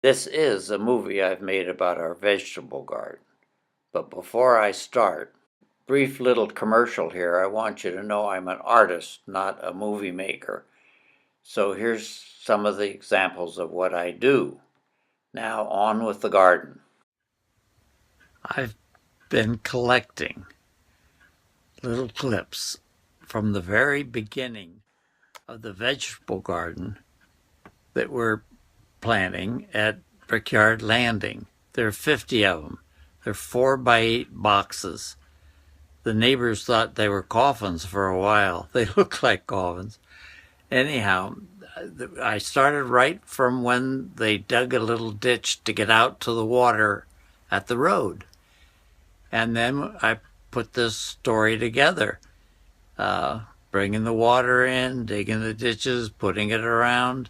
This is a movie I've made about our vegetable garden. But before I start, brief little commercial here. I want you to know I'm an artist, not a movie maker. So here's some of the examples of what I do. Now on with the garden. I've been collecting little clips from the very beginning of the vegetable garden that we're planting at Brickyard Landing. There are 50 of them. They're 4x8 boxes. The neighbors thought they were coffins for a while. They look like coffins. Anyhow, I started right from when they dug a little ditch to get out to the water at the road. And then I put this story together, bringing the water in, digging the ditches, putting it around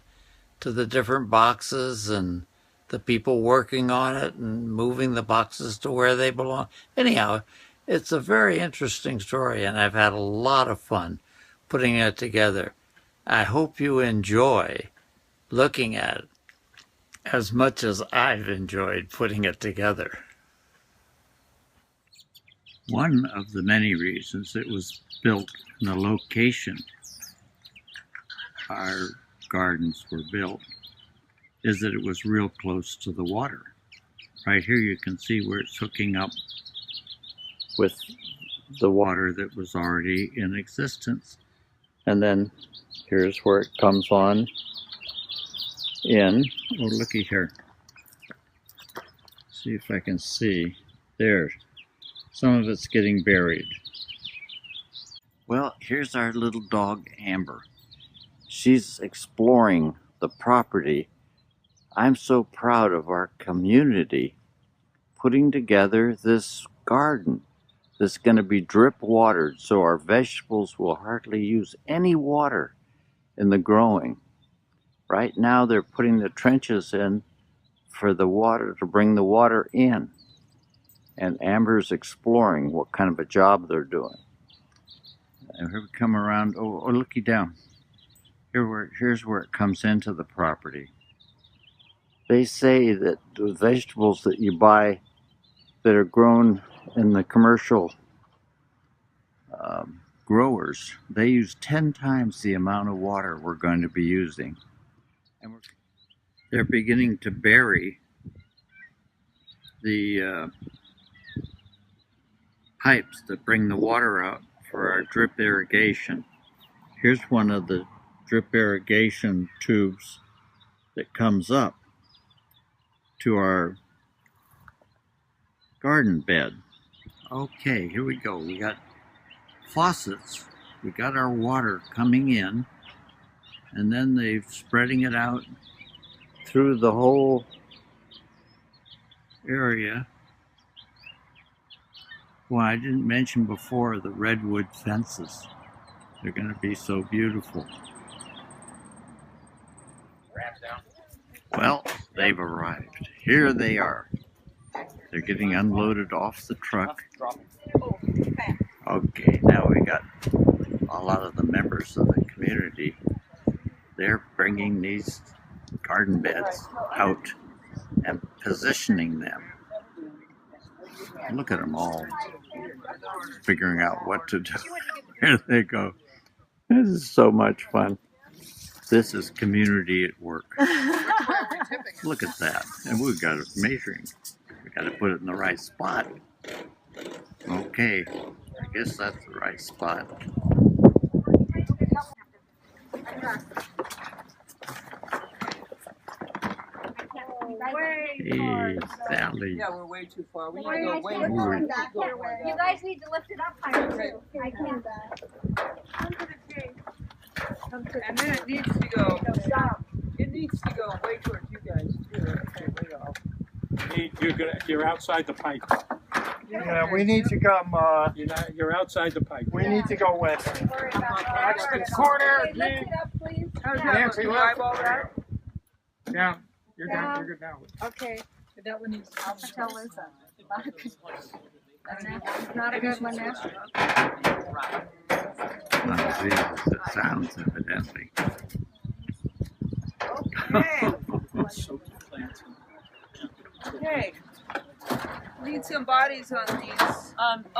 to the different boxes, and the people working on it and moving the boxes to where they belong. Anyhow, it's a very interesting story, and I've had a lot of fun putting it together. I hope you enjoy looking at it as much as I've enjoyed putting it together. One of the many reasons it was built in the location our gardens were built is that it was real close to the water. Right here you can see where it's hooking up with the water that was already in existence. And then here's where it comes on in. Oh, looky here. See if I can see. There. Some of it's getting buried. Well, here's our little dog, Amber. She's exploring the property. I'm so proud of our community putting together this garden that's going to be drip watered, so our vegetables will hardly use any water in the growing. Right now they're putting the trenches in for the water to bring the water in. And Amber's exploring what kind of a job they're doing. And here we come around. Oh, looky down. Here's where it comes into the property. They say that the vegetables that you buy that are grown in the commercial growers, they use 10 times the amount of water we're going to be using. And they're beginning to bury the pipes that bring the water out for our drip irrigation. Here's one of the drip irrigation tubes that comes up to our garden bed. Okay, here we go. We got faucets. We got our water coming in, and then they're spreading it out through the whole area. Well, I didn't mention before the redwood fences. They're going to be so beautiful. Well, they've arrived. Here they are. They're getting unloaded off the truck. Okay, now we got a lot of the members of the community. They're bringing these garden beds out and positioning them. Look at them all figuring out what to do. Here they go. This is so much fun. This is community at work. Look at that. And we've got it measuring. We got to put it in the right spot. Okay, I guess that's the right spot. Hey, Sally. Yeah, we're way too far. We need to go way more. You guys need to lift it up higher too. I can't. And then it needs to go. It needs to go way towards you guys too. Okay, way off. You're outside the pipe. Yeah, we need to come. You're outside the pipe. We need to go west. Watch the corner. Lift it up, please. Nancy, Can you look. eyeball that? Down. You're down. You're good now. Okay. But that one needs to. I'll tell Lisa. That's not a good one now. Not as it sounds, evidently. Okay. Soak the plants in Okay. Need some bodies on these.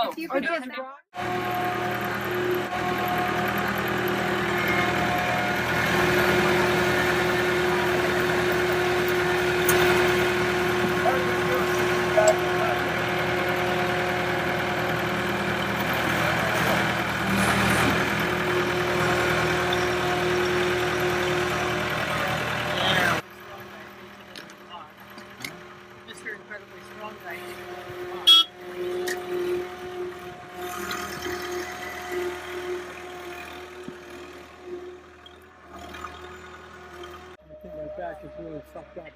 If you Are could those just- raw? Mr. Incredibly Strong Guy. I think my back is really fucked up.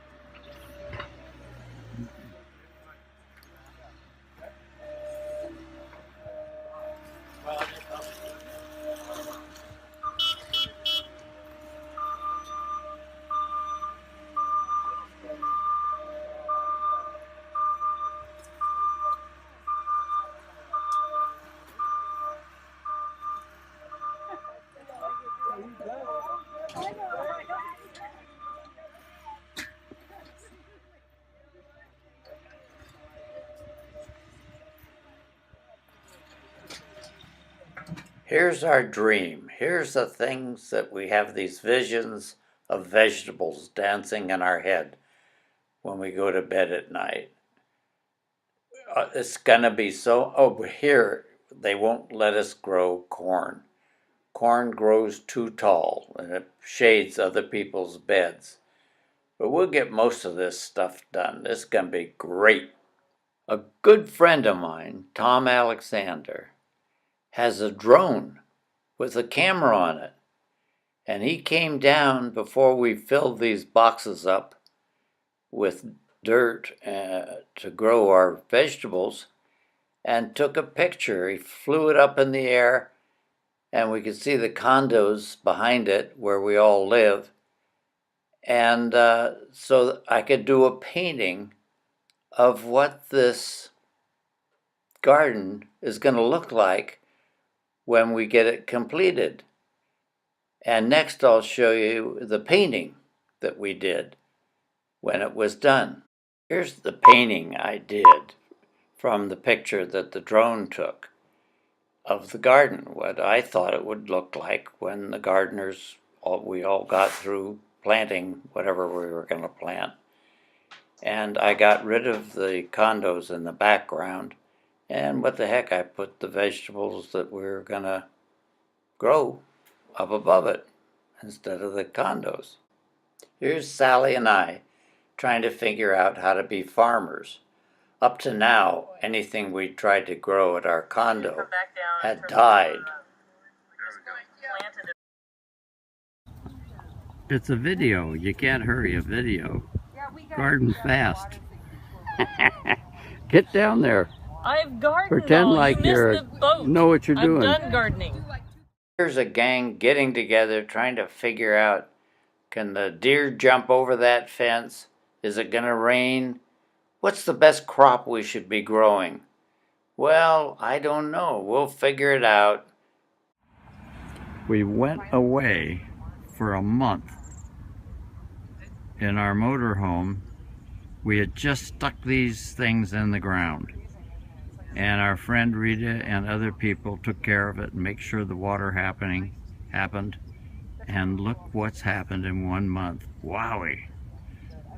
Here's our dream. Here's the things that we have these visions of vegetables dancing in our head when we go to bed at night. It's gonna be so, oh, but here they won't let us grow corn. Corn grows too tall and it shades other people's beds. But we'll get most of this stuff done. This is gonna be great. A good friend of mine, Tom Alexander, has a drone with a camera on it. And he came down before we filled these boxes up with dirt to grow our vegetables and took a picture. He flew it up in the air and we could see the condos behind it where we all live. And so I could do a painting of what this garden is going to look like when we get it completed. And next I'll show you the painting that we did when it was done. Here's the painting I did from the picture that the drone took of the garden, what I thought it would look like when the gardeners, we all got through planting whatever we were going to plant. And I got rid of the condos in the background, and what the heck, I put the vegetables that we were going to grow up above it instead of the condos. Here's Sally and I trying to figure out how to be farmers. Up to now, anything we tried to grow at our condo had died. It's a video. You can't hurry a video. Garden fast. Get down there. I've gardened. Pretend all. like you you're missed the boat. know what you're doing. I've done gardening. Here's a gang getting together trying to figure out, can the deer jump over that fence? Is it going to rain? What's the best crop we should be growing? Well, I don't know. We'll figure it out. We went away for a month in our motorhome. We had just stuck these things in the ground. And our friend Rita and other people took care of it and make sure the water happened. And look what's happened in 1 month. Wowie.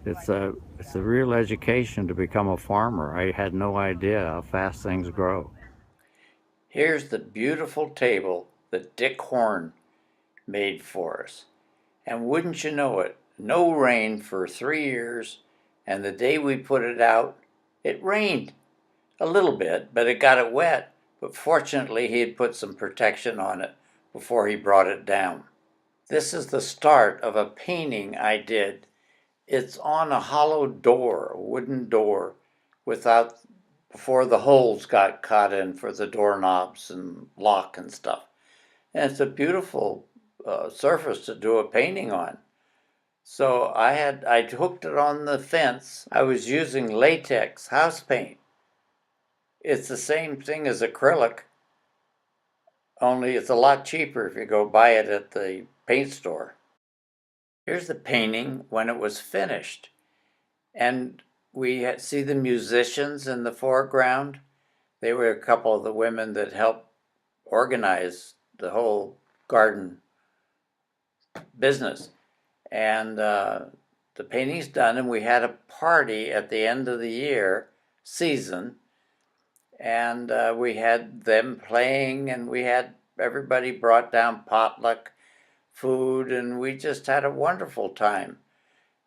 It's a real education to become a farmer. I had no idea how fast things grow. Here's the beautiful table that Dick Horn made for us. And wouldn't you know it, no rain for 3 years, and the day we put it out, it rained. A little bit, but it got it wet. But fortunately, he had put some protection on it before he brought it down. This is the start of a painting I did. It's on a hollow door, a wooden door, before the holes got cut in for the doorknobs and lock and stuff. And it's a beautiful surface to do a painting on. So I hooked it on the fence. I was using latex house paint. It's the same thing as acrylic, only it's a lot cheaper if you go buy it at the paint store. Here's the painting when it was finished. And see the musicians in the foreground. They were a couple of the women that helped organize the whole garden business. And the painting's done, and we had a party at the end of the season, and we had them playing, and we had everybody brought down potluck food, and we just had a wonderful time.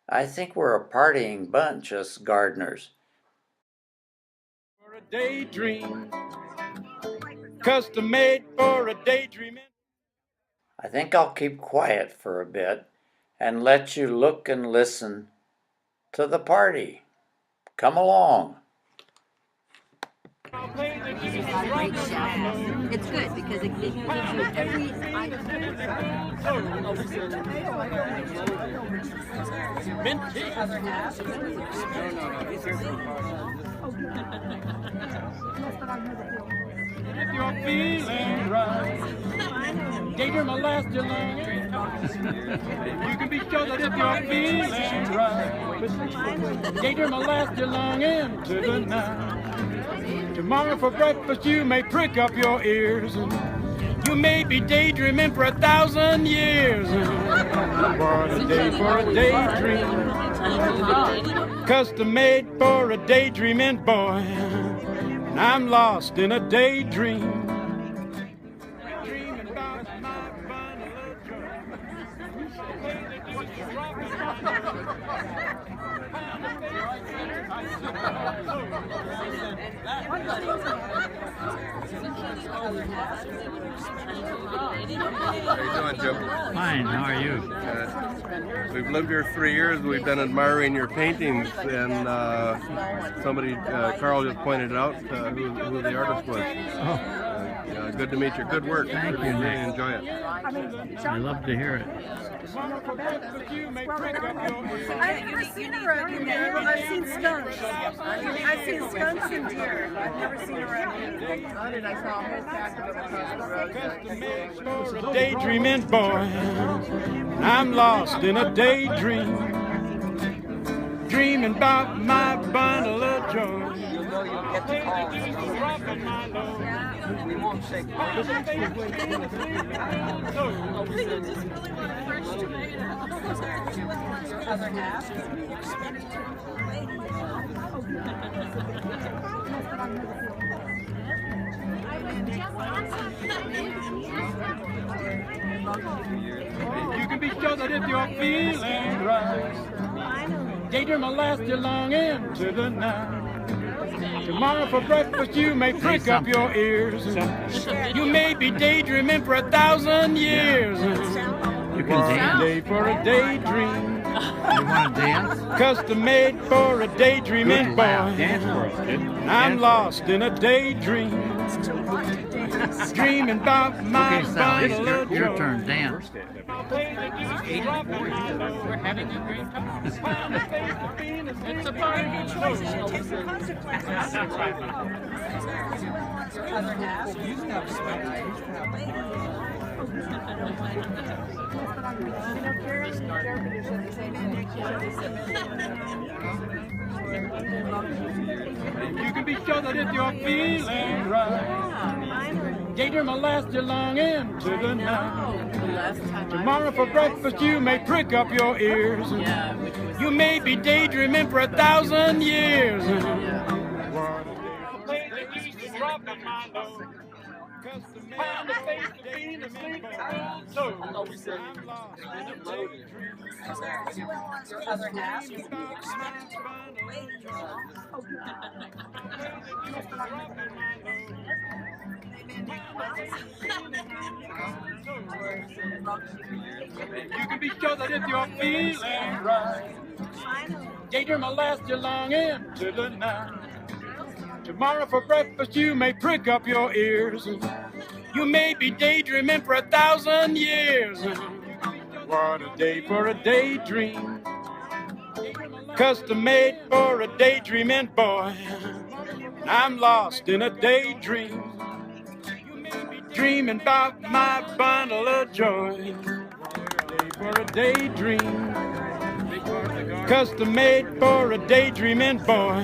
I think we're a partying bunch, us gardeners. For a daydream, custom made for a daydream. I think I'll keep quiet for a bit and let you look and listen to the party. Come along. He's a great chef. It's good because it gives you every If you're feeling right, Gator molest your longing. You can be sure that if you're feeling right, Gator molest your longing to the night. Tomorrow for breakfast you may prick up your ears, and you may be daydreaming for 1,000 years. What a day for a daydream, custom made for a daydreaming boy. And I'm lost in a daydream. Dreaming about my bundle of How you doing, Jim? Fine, how are you? We've lived here 3 years. We've been admiring your paintings, and somebody, Carl, just pointed out who the artist was. Yeah, good to meet you. Good work. Thank you, Really Nick. enjoy it. I love to hear it. I've never seen a raccoon there. I've seen skunks. I've seen skunks and deer. I've never seen a raccoon. a daydreaming boy. I'm lost in a daydream, dreaming about my bundle of joy. You'll know you'll get the call. We won't say Other half. You can be sure that if you're feeling right, Gator molest you long into the night. Tomorrow for breakfast you may prick up your ears. You may be daydreaming for 1,000 years. You can dance. Day for a daydream, You want to dance? custom made for a daydreaming Good boy. laugh. Dance for us, kid. I'm lost in a daydream, dreaming about my Okay, Sally, bundle of your joy. turn. Dance. We're having a great time. It's a party. Other half. You can be sure that if you're feeling right, Gator molest you long into the night. Tomorrow for breakfast you may prick up your ears. You may be daydreaming for 1,000 years. Other half. You can be sure that if you're feeling right, Gator molest you long into the night. Tomorrow for breakfast you may prick up your ears. You may be daydreaming for 1,000 years. What a day for a daydream, custom made for a daydreaming boy. I'm lost in a daydream, dreaming about my bundle of joy. Day for a daydream, big part of the garden. custom made for a daydreaming boy.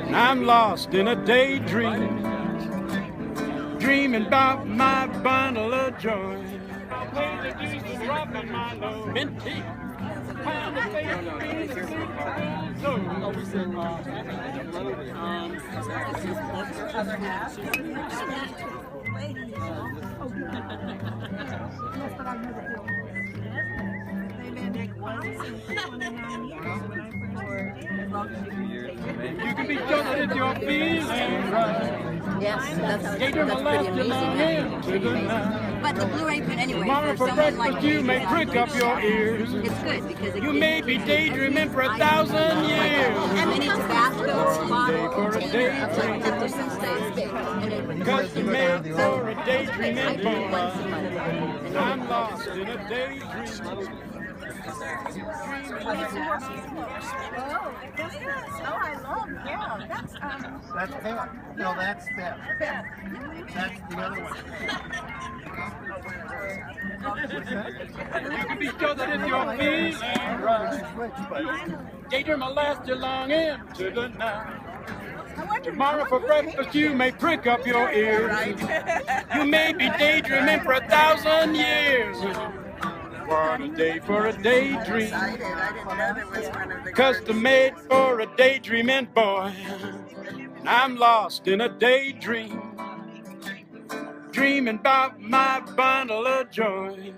And I'm lost in a daydream, dreaming about my bundle of joy. I'll pay the dues and drop in my low minty. Pound of you can be sure that if you're feeling right. Yes, that's pretty amazing. Yeah. But the Blue Apron, anyway, Tomorrow for for someone like breakfast you me, may without prick up your ears. it's good because it You may be daydreaming for 1,000 years. Any Tabasco bottle For a container of like 50 cents stays. And it Custom made for a I daydreaming do it once boy. a month. I'm lost in a daydream. Oh, I love, yeah, that's, That's Pep. No, that's Pep. That's the other one. You can be sure that if you're feeling right, daydream will last you long into the night. Tomorrow for breakfast you may prick up your ears. You may be daydreaming for 1,000 years. What a day for a daydream, custom made for a daydreaming boy. And I'm lost in a daydream, dreaming about my bundle of joy.